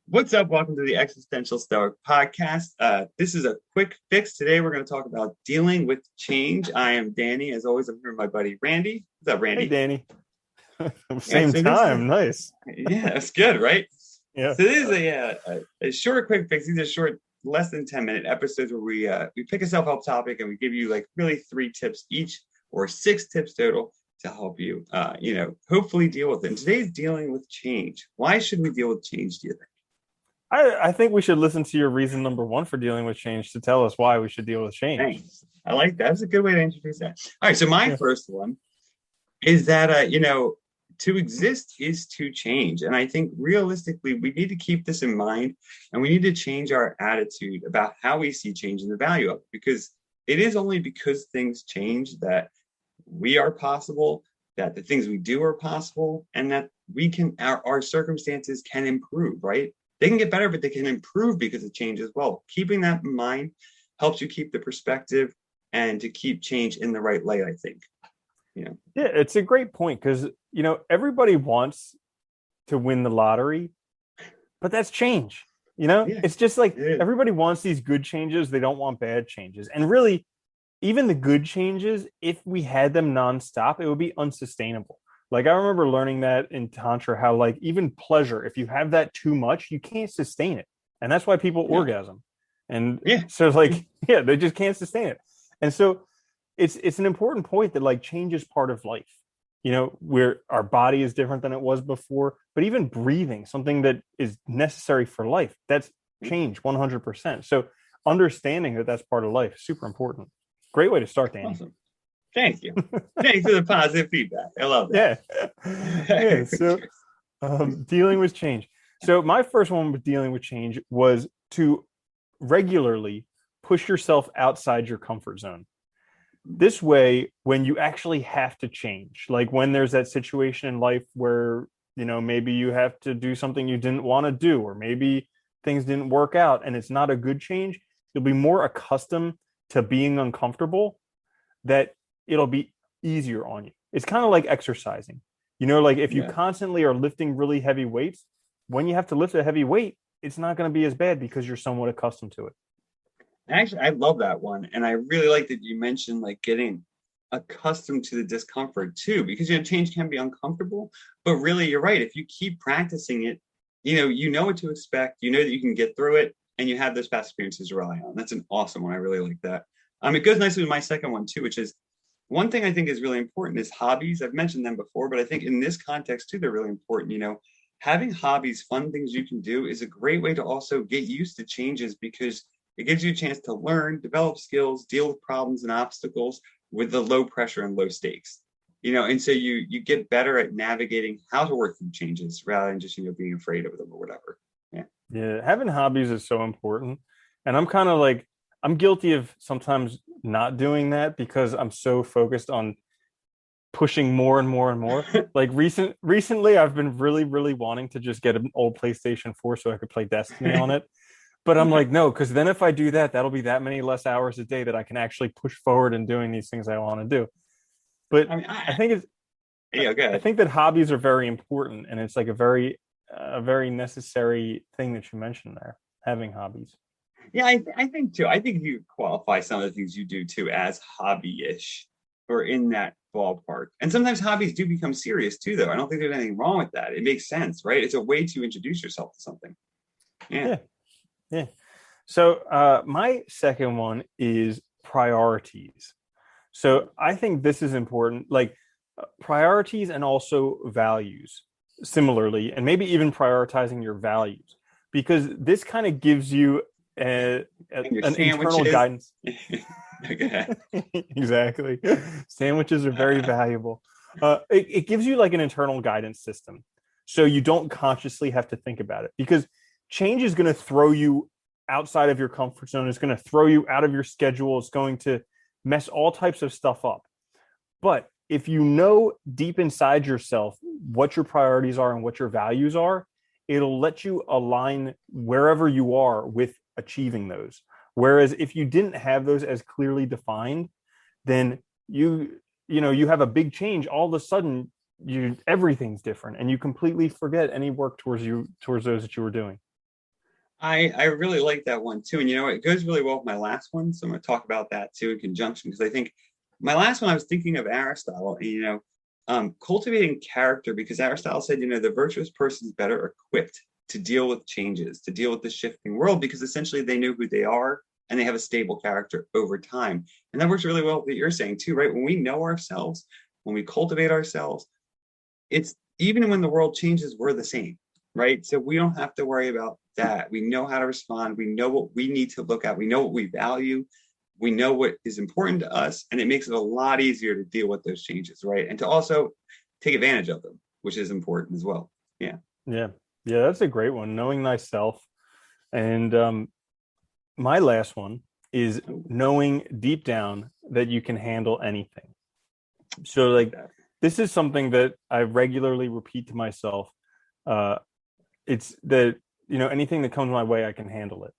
What's up? Welcome to the Existential Stoic Podcast. This is a quick fix. Today, we're going to talk about dealing with change. I am Danny. As always, I'm here with my buddy Randy. What's up, Hey, Randy? Danny. Yeah, Same so this is time. Nice. yeah, that's good, right? Yeah. So this is a short, quick fix. These are short, less than 10-minute episodes where we pick a self-help topic and we give you like really 3 tips each or 6 tips total to help you, hopefully deal with it. And today's dealing with change. Why should we deal with change? Do you think? I think we should listen to your reason number one for dealing with change to tell us why we should deal with change. Thanks. I like that. That's a good way to introduce that. All right. So my Yeah. first one is that to exist is to change, and I think realistically we need to keep this in mind, and we need to change our attitude about how we see change and the value of it, because it is only because things change that we are possible, that the things we do are possible, and that we can our circumstances can improve. Right? They can get better, but they can improve because of change as well. Keeping that in mind helps you keep the perspective and to keep change in the right light, I think. Yeah, it's a great point because, everybody wants to win the lottery, but that's change. Yeah, It's just like it is. everybody wants these good changes. They don't want bad changes. And really, even the good changes, if we had them nonstop, it would be unsustainable. Like I remember learning that in Tantra, how like even pleasure, if you have that too much, you can't sustain it. And that's why people Yeah, orgasm. And yeah, so like, yeah, they just can't sustain it. And so it's an important point that like change is part of life. Where our body is different than it was before, but even breathing, something that is necessary for life, that's change 100%. So understanding that that's part of life is super important. Great way to start, Danny. awesome. Thank you. Thanks for the positive feedback. I love Yeah. Yeah. that. So dealing with change. So my first one with dealing with change was to regularly push yourself outside your comfort zone. This way, when you actually have to change, like when there's that situation in life where, maybe you have to do something you didn't want to do, or maybe things didn't work out and it's not a good change, you'll be more accustomed to being uncomfortable, that it'll be easier on you. It's kind of like exercising. Like if you Yeah. constantly are lifting really heavy weights, when you have to lift a heavy weight, it's not going to be as bad because you're somewhat accustomed to it. Actually, I love that one. And I really like that you mentioned like getting accustomed to the discomfort too, because change can be uncomfortable. But really, you're right. If you keep practicing it, you know what to expect, you know that you can get through it, and you have those past experiences to rely on. That's an awesome one. I really like that. It goes nicely with my second one too, which is one thing I think is really important is hobbies. I've mentioned them before, but I think in this context too, they're really important. Having hobbies, fun things you can do is a great way to also get used to changes, because it gives you a chance to learn, develop skills, deal with problems and obstacles with the low pressure and low stakes. And so you get better at navigating how to work through changes rather than just being afraid of them or whatever. Yeah. Yeah, having hobbies is so important. And I'm kind of like, I'm guilty of sometimes not doing that because I'm so focused on pushing more and more and more. Like recently I've been really, really wanting to just get an old PlayStation 4 so I could play Destiny on it. But I'm like, no, because then if I do that, that'll be that many less hours a day that I can actually push forward in doing these things I want to do. But I mean, I think it's yeah, go I ahead. think that hobbies are very important, and it's like a very necessary thing that you mentioned there, having hobbies. Yeah, I think too. I think you qualify some of the things you do too as hobby-ish or in that ballpark. And sometimes hobbies do become serious too, though. I don't think there's anything wrong with that. It makes sense, right? It's a way to introduce yourself to something. Yeah. Yeah, yeah. So my second one is priorities. So I think this is important, like priorities and also values similarly, and maybe even prioritizing your values, because this kind of gives you And your an internal sandwiches. guidance. Okay. Exactly. Sandwiches are very valuable. It gives you like an internal guidance system. So you don't consciously have to think about it, because change is going to throw you outside of your comfort zone. It's going to throw you out of your schedule. It's going to mess all types of stuff up. But if you know deep inside yourself what your priorities are and what your values are, it'll let you align wherever you are with achieving those. Whereas if you didn't have those as clearly defined, then you have a big change. All of a sudden, everything's different, and you completely forget any work towards those that you were doing. I really like that one too. And you know, it goes really well with my last one. So I'm going to talk about that too in conjunction because I think my last one I was thinking of Aristotle and cultivating character because Aristotle said, the virtuous person is better equipped to deal with changes, to deal with the shifting world because essentially they know who they are and they have a stable character over time. And that works really well with what you're saying too, right? When we know ourselves, when we cultivate ourselves, it's even when the world changes, we're the same, right? So we don't have to worry about that. We know how to respond. We know what we need to look at. We know what we value. We know what is important to us. And it makes it a lot easier to deal with those changes, right? And to also take advantage of them, which is important as well. Yeah. Yeah. Yeah, that's a great one. Knowing thyself. And my last one is knowing deep down that you can handle anything. So like this is something that I regularly repeat to myself. It's that, anything that comes my way, I can handle it.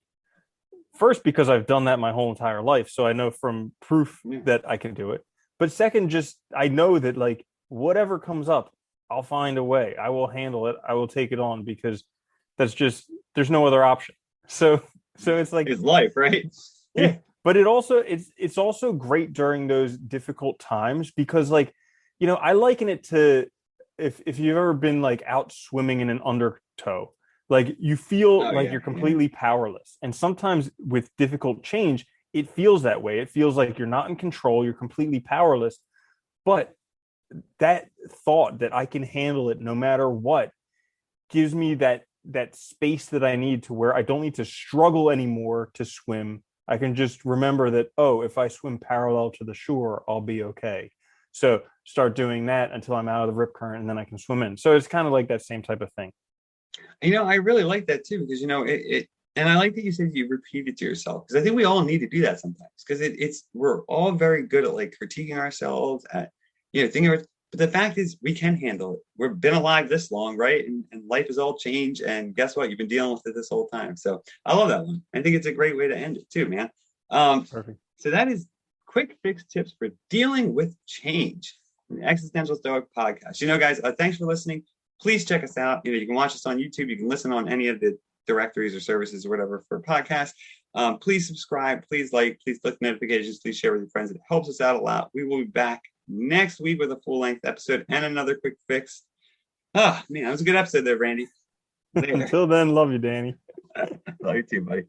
First, because I've done that my whole entire life. So I know from proof that I can do it. But second, just I know that like whatever comes up, I'll find a way. I will handle it. I will take it on because there's no other option. So it's like it's life, right? Yeah. But it's also great during those difficult times because like, I liken it to if you've ever been like out swimming in an undertow, like you feel like you're completely powerless. And sometimes with difficult change, it feels that way. It feels like you're not in control, you're completely powerless. But that thought that I can handle it no matter what gives me that space that I need to where I don't need to struggle anymore to swim. I can just remember that, oh, if I swim parallel to the shore, I'll be okay. So start doing that until I'm out of the rip current and then I can swim in. So it's kind of like that same type of thing. I really like that too because and I like that you said you repeat it to yourself because I think we all need to do that sometimes because we're all very good at like critiquing ourselves at thinking but the fact is we can handle it. We've been alive this long, right? And life is all change. And guess what? You've been dealing with it this whole time. So I love that one. I think it's a great way to end it too, man. Perfect. So that is quick fix tips for dealing with change. The Existential Stoic Podcast. Guys, thanks for listening. Please check us out. You can watch us on YouTube. You can listen on any of the directories or services or whatever for podcasts. Please subscribe. Please like. Please click notifications. Please share with your friends. It helps us out a lot. We will be back next week with a full-length episode and another quick fix. Oh, man, that was a good episode there, Randy. Until then, love you, Danny. Love you too, buddy.